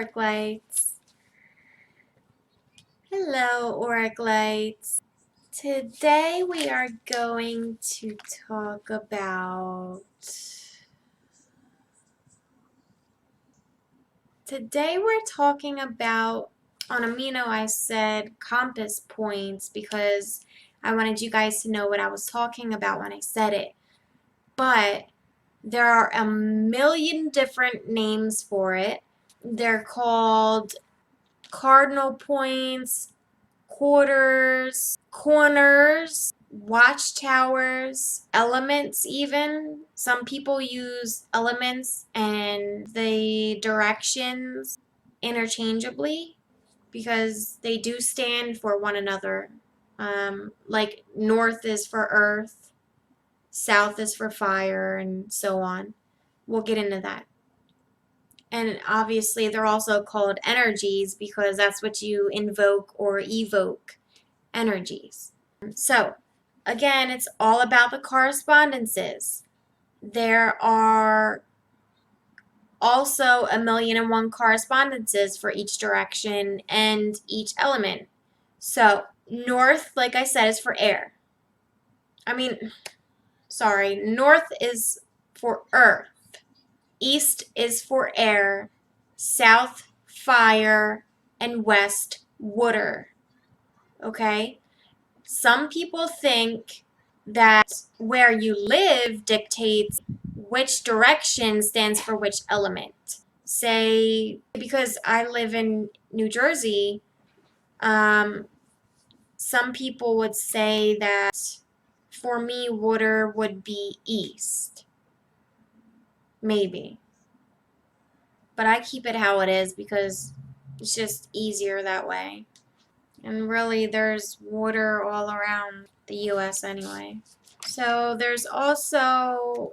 ORACLITES. Hello, ORACLITES. Today we are going to talk about... Today we're talking about, on amino I said compass points because I wanted you guys to know what I was talking about when I said it. But there are a million different names for it. They're called cardinal points, quarters, corners, watchtowers, elements even. Some people use elements and the directions interchangeably because they do stand for one another. Like north is for earth, south is for fire, and so on. We'll get into that. And obviously they're also called energies because that's what you invoke or evoke, energies. So again, it's all about the correspondences. There are also 1,000,001 correspondences for each direction and each element. So north, like I said, is for air. North is for earth. East is for air, south, fire, and west, water. Okay? Some people think that where you live dictates which direction stands for which element. Say, because I live in New Jersey, some people would say that for me, water would be east. Maybe. But I keep it how it is because it's just easier that way. And really, there's water all around the U.S. anyway. So there's also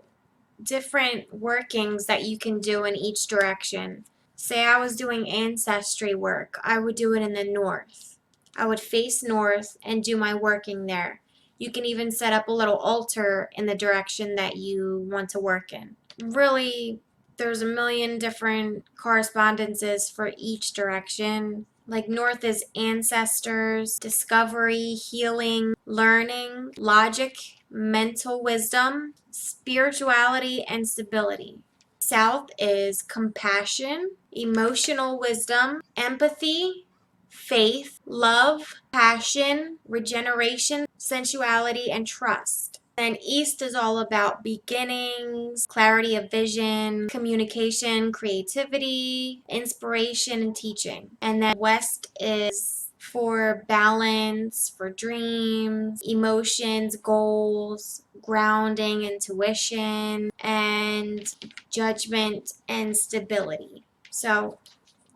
different workings that you can do in each direction. Say I was doing ancestry work, I would do it in the north. I would face north and do my working there. You can even set up a little altar in the direction that you want to work in. Really, there's 1,000,000 different correspondences for each direction. Like north is ancestors, discovery, healing, learning, logic, mental wisdom, spirituality, and stability. South is compassion, emotional wisdom, empathy, faith, love, passion, regeneration, sensuality, and trust. And east is all about beginnings, clarity of vision, communication, creativity, inspiration, and teaching. And then west is for balance, for dreams, emotions, goals, grounding, intuition, and judgment and stability. So,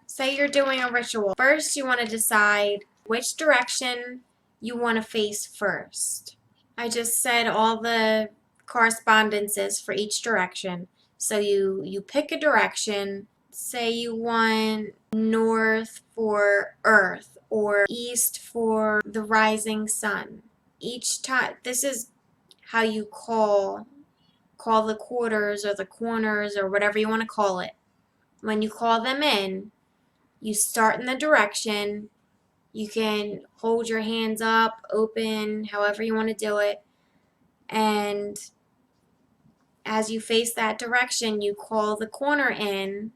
say you're doing a ritual. First, you want to decide which direction you want to face first. I just said all the correspondences for each direction. So you pick a direction. Say you want north for earth or east for the rising sun. Each time, this is how you call the quarters or the corners or whatever you want to call it. When you call them in, you start in the direction. You can hold your hands up, open, however you want to do it. And as you face that direction, you call the corner in.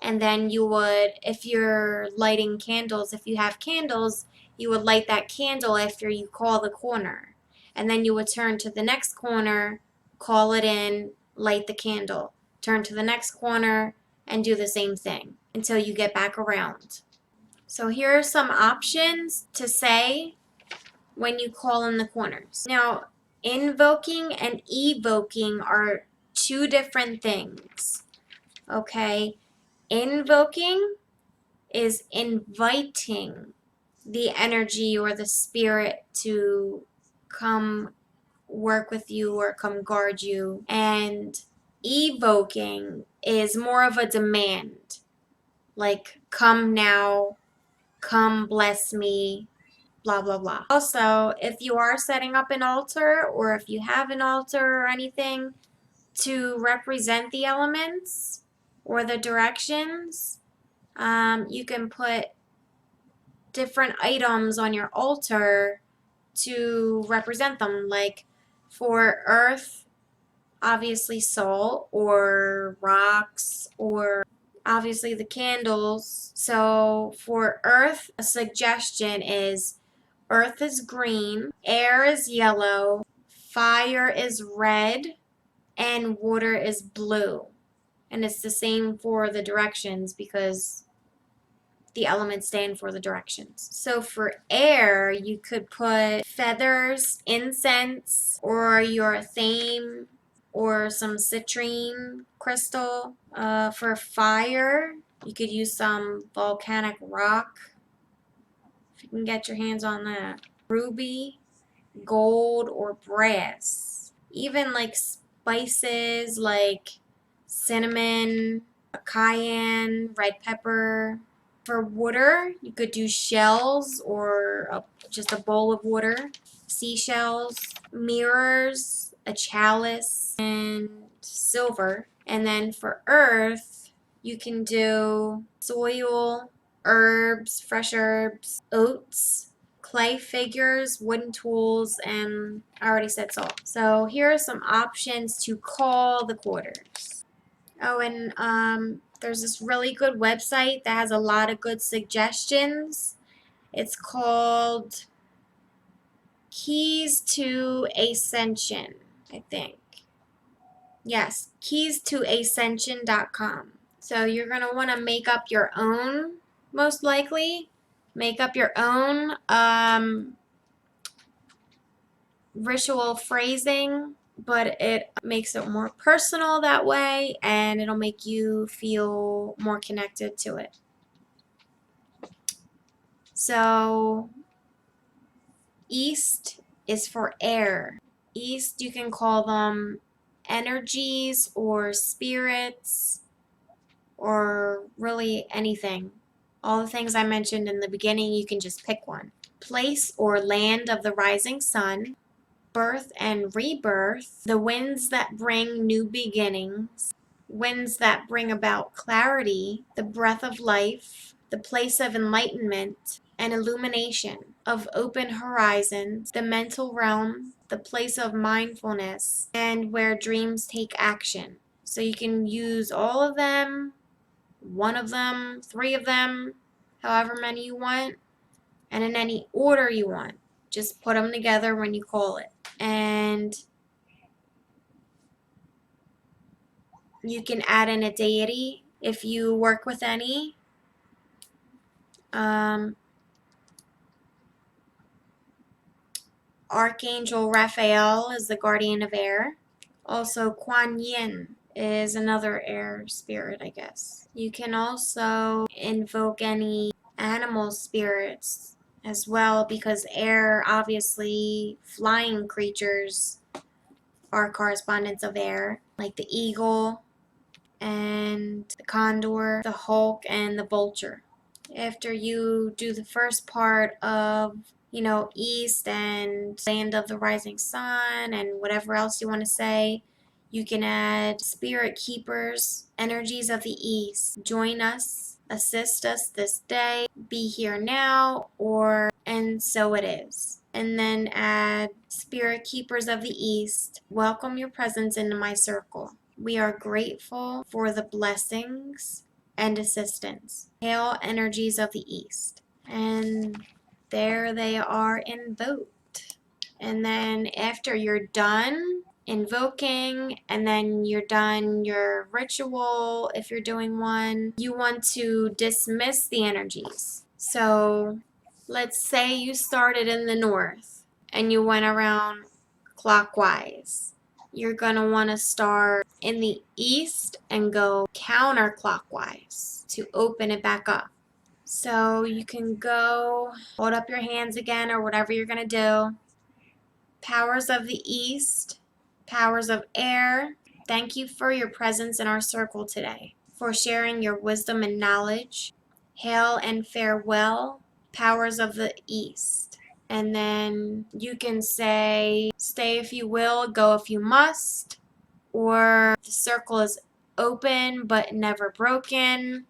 And then you would, if you're lighting candles, if you have candles, you would light that candle after you call the corner. And then you would turn to the next corner, call it in, light the candle. Turn to the next corner and do the same thing until you get back around. So here are some options to say when you call in the corners. Now, invoking and evoking are two different things. Okay? Invoking is inviting the energy or the spirit to come work with you or come guard you. And evoking is more of a demand. Like, come now, come bless me, blah, blah, blah. Also, if you are setting up an altar or if you have an altar or anything to represent the elements or the directions, You can put different items on your altar to represent them. Like for earth, obviously salt or rocks, or obviously the candles. So for earth, a suggestion is earth is green, air is yellow, fire is red, and water is blue. And it's the same for the directions because the elements stand for the directions. So for air, you could put feathers, incense, or your theme, or some citrine crystal. For fire, you could use some volcanic rock, if you can get your hands on that. Ruby, gold, or brass. Even like spices like cinnamon, cayenne, red pepper. For water, you could do shells or just a bowl of water, seashells, mirrors, a chalice, and silver. And then for earth, you can do soil, herbs, fresh herbs, oats, clay figures, wooden tools, and I already said salt. So here are some options to call the quarters. Oh, and there's this really good website that has a lot of good suggestions. It's called Keys to Ascension, I think. Yes, keystoascension.com. So you're going to want to make up your own, most likely. Make up your own ritual phrasing, but it makes it more personal that way, and it'll make you feel more connected to it. So east is for air. East, you can call them energies or spirits or really anything. All the things I mentioned in the beginning, you can just pick one. Place or land of the rising sun, birth and rebirth, the winds that bring new beginnings, winds that bring about clarity, the breath of life, the place of enlightenment and illumination, of open horizons, the mental realm, the place of mindfulness, and where dreams take action. So you can use all of them, one of them, three of them, however many you want, and in any order you want. Just put them together when you call it. And you can add in a deity if you work with any. Archangel Raphael is the guardian of air. Also, Kuan Yin is another air spirit, I guess. You can also invoke any animal spirits as well, because air, obviously, flying creatures are correspondents of air, like the eagle and the condor, the hawk, and the vulture. After you do the first part of, east and land of the rising sun and whatever else you want to say, you can add spirit keepers, energies of the east. Join us, assist us this day, be here now, or and so it is. And then add spirit keepers of the east. Welcome your presence into my circle. We are grateful for the blessings and assistance. Hail energies of the east. And there they are invoked. And then after you're done invoking, and then you're done your ritual, if you're doing one, you want to dismiss the energies. So let's say you started in the north and you went around clockwise. You're going to want to start in the east and go counterclockwise to open it back up. So you can go hold up your hands again or whatever you're going to do. Powers of the east, powers of air, thank you for your presence in our circle today, for sharing your wisdom and knowledge. Hail and farewell, powers of the east. And then you can say, stay if you will, go if you must, or the circle is open but never broken.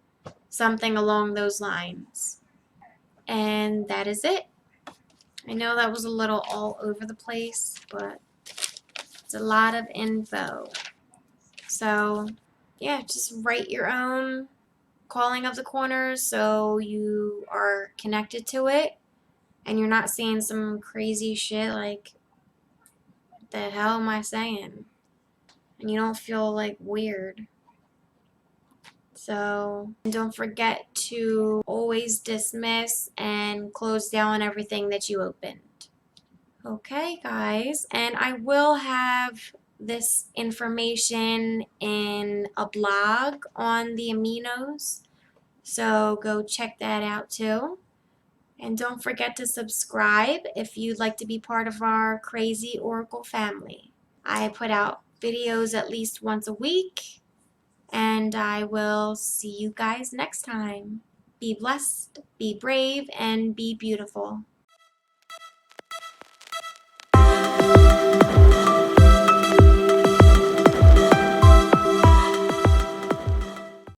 something along those lines. And that is it. I know that was a little all over the place, but it's a lot of info. So, yeah, just write your own calling of the corners so you are connected to it and you're not seeing some crazy shit like, what the hell am I saying? And you don't feel like weird. So, don't forget to always dismiss and close down everything that you opened. Okay, guys, and I will have this information in a blog on the aminos, so go check that out too. And don't forget to subscribe if you'd like to be part of our crazy Oracle family. I put out videos at least once a week, and I will see you guys next time. Be blessed, be brave, and be beautiful.